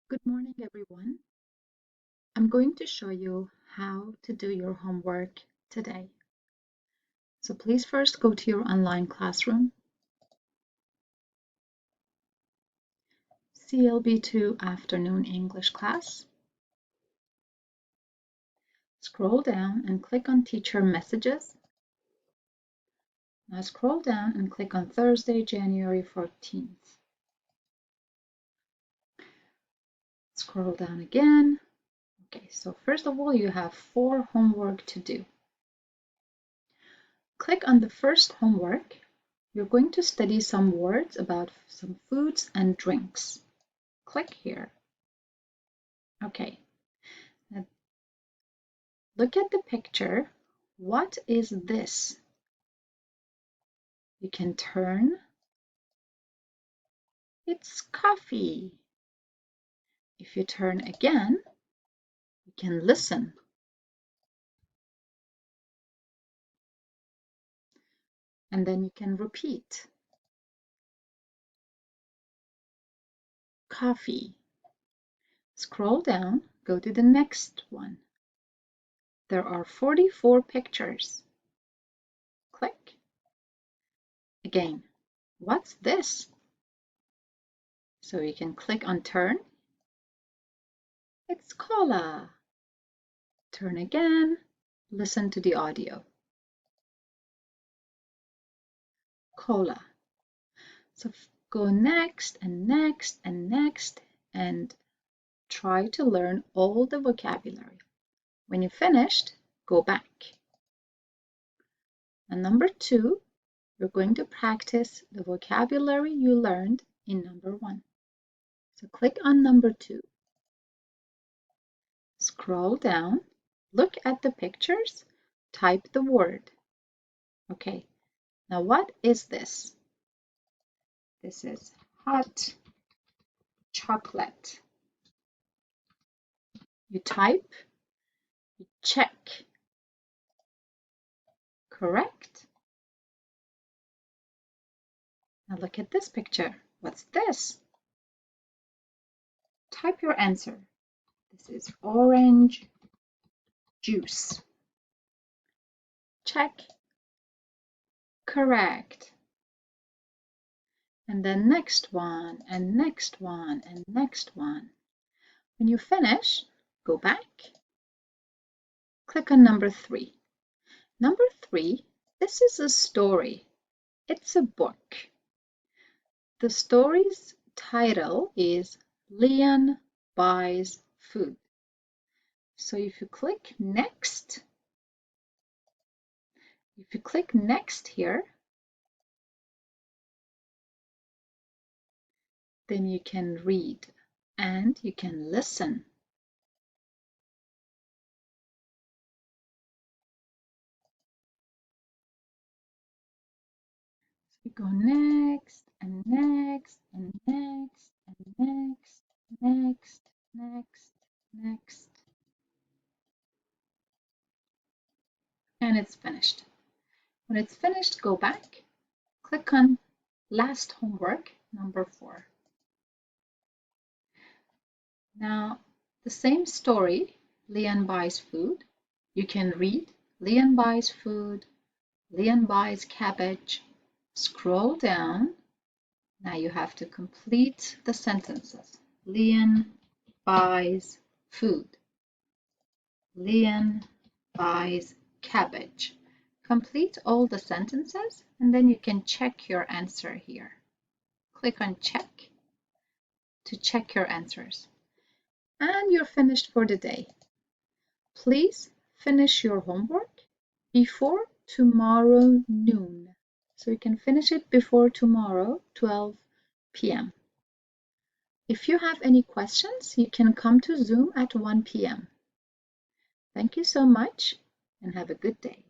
Good morning, everyone. I'm going to show you how to do your homework today. So please first go to your online classroom, CLB2 Afternoon English class. Scroll down and click on Teacher Messages. Now scroll down and click on Thursday, January 14th. Scroll down again. Okay, so first of all, you have 4 homework to do. Click on the first homework. You're going to study some words about some foods and drinks. Click here. Okay, now look at the picture. What is this? You can turn. It's coffee. If you turn again, you can listen. And then you can repeat. Coffee. Scroll down, go to the next one. There are 44 pictures. Click. Again, what's this? So you can click on turn. It's cola. Turn again, listen to the audio. Cola. So go next and next and next and try to learn all the vocabulary. When you're finished, go back. And number 2, you're going to practice the vocabulary you learned in number 1. So click on number 2. Scroll down, look at the pictures, type the word. Okay, now what is this? This is hot chocolate. You type, you check. Correct? Now look at this picture. What's this? Type your answer. This is orange juice. Check. Correct. And then next one, and next one, and next one. When you finish, go back. Click on number 3. Number 3, this is a story. It's a book. The story's title is Leon Buys Food. So if you click next here, then you can read and you can listen. So you go next and next and next and next, next, next, next. And it's finished. When it's finished, go back, click on last homework, number 4. Now, the same story, Leon buys food. You can read Leon buys food, Leon buys cabbage. Scroll down. Now you have to complete the sentences. Leon buys food. Leon buys cabbage. Complete all the sentences and then you can check your answer here. Click on check to check your answers. And you're finished for the day. Please finish your homework before tomorrow noon. So you can finish it before tomorrow, 12 p.m. If you have any questions, you can come to Zoom at 1 p.m. Thank you so much and have a good day.